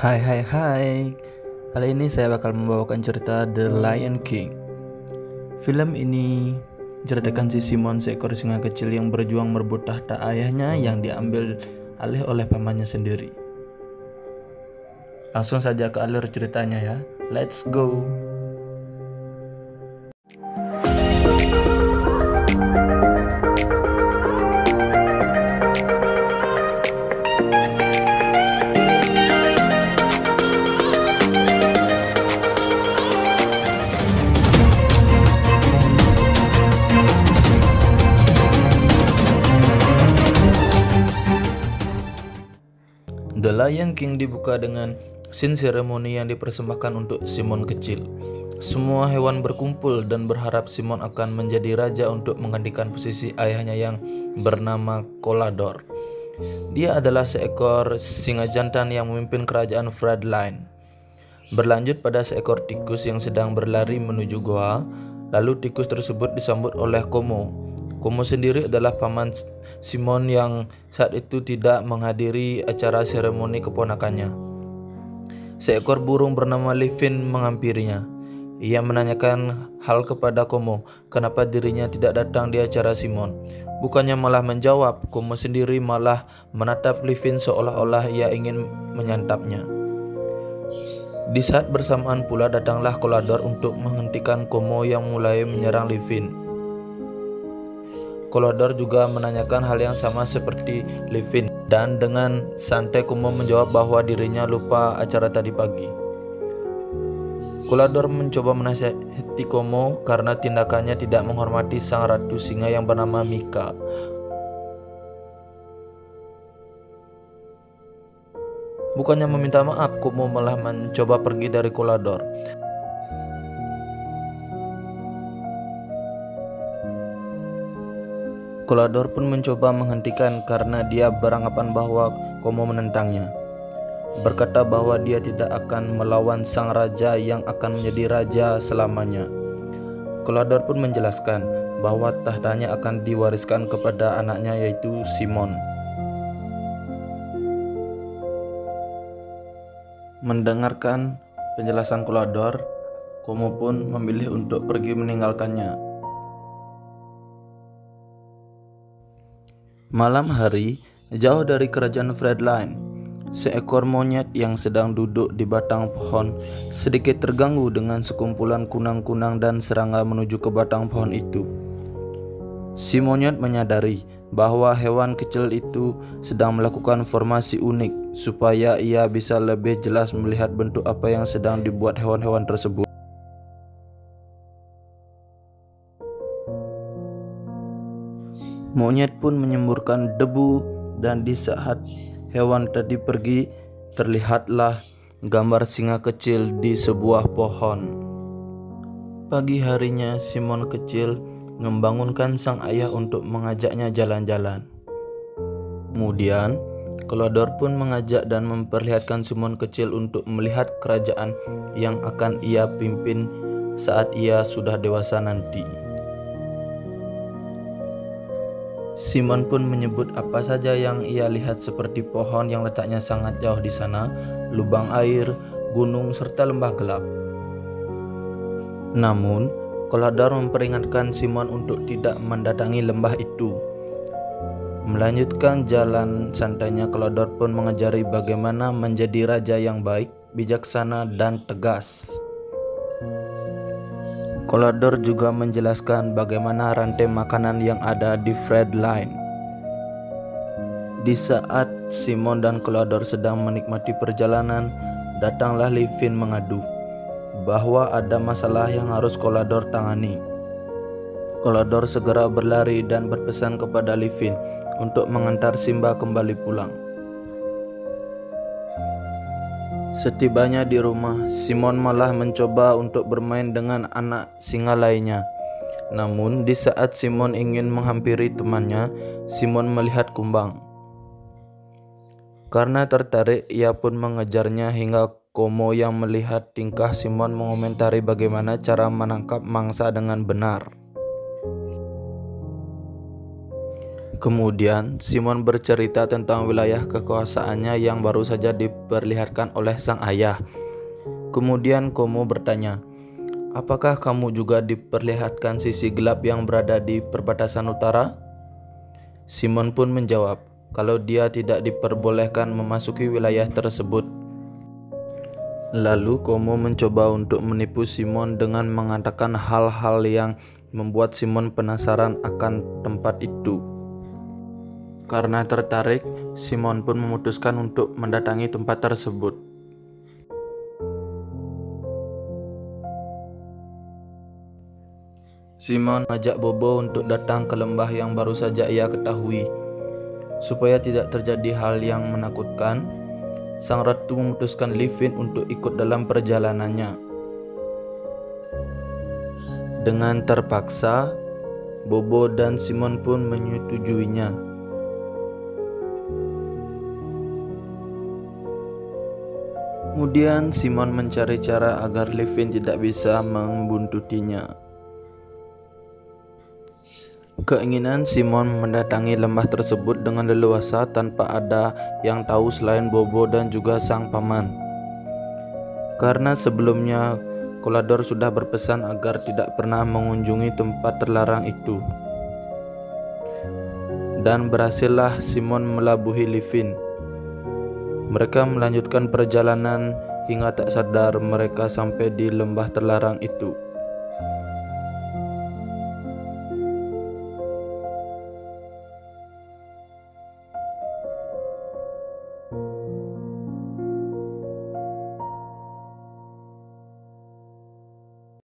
Hai hai hai. Kali ini saya bakal membawakan cerita The Lion King. Film ini menceritakan si Simon, seekor singa kecil yang berjuang merebut tahta ayahnya yang diambil alih oleh pamannya sendiri. Langsung saja ke alur ceritanya ya. Let's go. The Lion King dibuka dengan scene seremoni yang dipersembahkan untuk Simon kecil. Semua hewan berkumpul dan berharap Simon akan menjadi raja untuk menggantikan posisi ayahnya yang bernama Colador. Dia adalah seekor singa jantan yang memimpin kerajaan Fredline. Berlanjut pada seekor tikus yang sedang berlari menuju goa, lalu tikus tersebut disambut oleh Komo. Komo sendiri adalah paman Simon yang saat itu tidak menghadiri acara seremoni keponakannya. Seekor burung bernama Livin menghampirinya. Ia menanyakan hal kepada Komo, kenapa dirinya tidak datang di acara Simon. Bukannya malah menjawab, Komo sendiri malah menatap Livin seolah-olah ia ingin menyantapnya. Di saat bersamaan pula datanglah Colador untuk menghentikan Komo yang mulai menyerang Livin. Colador juga menanyakan hal yang sama seperti Livin, dan dengan santai Komo menjawab bahwa dirinya lupa acara tadi pagi. Colador mencoba menasihati Komo karena tindakannya tidak menghormati sang ratu singa yang bernama Mika. Bukannya meminta maaf, Komo malah mencoba pergi dari Colador. Colador pun mencoba menghentikan karena dia beranggapan bahwa Komo menentangnya. Berkata bahwa dia tidak akan melawan sang raja yang akan menjadi raja selamanya. Colador pun menjelaskan bahwa tahtanya akan diwariskan kepada anaknya yaitu Simon. Mendengarkan penjelasan Colador, Komo pun memilih untuk pergi meninggalkannya. Malam hari, jauh dari kerajaan Fredline, seekor monyet yang sedang duduk di batang pohon sedikit terganggu dengan sekumpulan kunang-kunang dan serangga menuju ke batang pohon itu. Si monyet menyadari bahwa hewan kecil itu sedang melakukan formasi unik supaya ia bisa lebih jelas melihat bentuk apa yang sedang dibuat hewan-hewan tersebut. Monyet pun menyemburkan debu, dan di saat hewan tadi pergi, terlihatlah gambar singa kecil di sebuah pohon. Pagi harinya, Simon kecil membangunkan sang ayah untuk mengajaknya jalan-jalan. Kemudian, Colador pun mengajak dan memperlihatkan Simon kecil untuk melihat kerajaan yang akan ia pimpin saat ia sudah dewasa nanti. Simon pun menyebut apa saja yang ia lihat seperti pohon yang letaknya sangat jauh di sana, lubang air, gunung, serta lembah gelap. Namun, Colador memperingatkan Simon untuk tidak mendatangi lembah itu. Melanjutkan jalan santainya, Colador pun mengajari bagaimana menjadi raja yang baik, bijaksana, dan tegas. Colador juga menjelaskan bagaimana rantai makanan yang ada di Fredline. Di saat Simon dan Colador sedang menikmati perjalanan, datanglah Livin mengadu bahwa ada masalah yang harus Colador tangani. Colador segera berlari dan berpesan kepada Livin untuk mengantar Simba kembali pulang. Setibanya di rumah, Simon malah mencoba untuk bermain dengan anak singa lainnya. Namun, di saat Simon ingin menghampiri temannya, Simon melihat kumbang. Karena tertarik, ia pun mengejarnya hingga Komo yang melihat tingkah Simon mengomentari bagaimana cara menangkap mangsa dengan benar. Kemudian Simon bercerita tentang wilayah kekuasaannya yang baru saja diperlihatkan oleh sang ayah. Kemudian Como bertanya, "Apakah kamu juga diperlihatkan sisi gelap yang berada di perbatasan utara?" Simon pun menjawab, kalau dia tidak diperbolehkan memasuki wilayah tersebut. Lalu Como mencoba untuk menipu Simon dengan mengatakan hal-hal yang membuat Simon penasaran akan tempat itu. Karena tertarik, Simon pun memutuskan untuk mendatangi tempat tersebut. Simon mengajak Bobo untuk datang ke lembah yang baru saja ia ketahui. Supaya tidak terjadi hal yang menakutkan, sang ratu memutuskan Livin untuk ikut dalam perjalanannya. Dengan terpaksa, Bobo dan Simon pun menyetujuinya. Kemudian Simon mencari cara agar Livin tidak bisa membuntutinya. Keinginan Simon mendatangi lembah tersebut dengan leluasa tanpa ada yang tahu selain Bobo dan juga sang paman. Karena sebelumnya Kolador sudah berpesan agar tidak pernah mengunjungi tempat terlarang itu. Dan berhasillah Simon melabuhi Livin. Mereka melanjutkan perjalanan hingga tak sadar mereka sampai di lembah terlarang itu.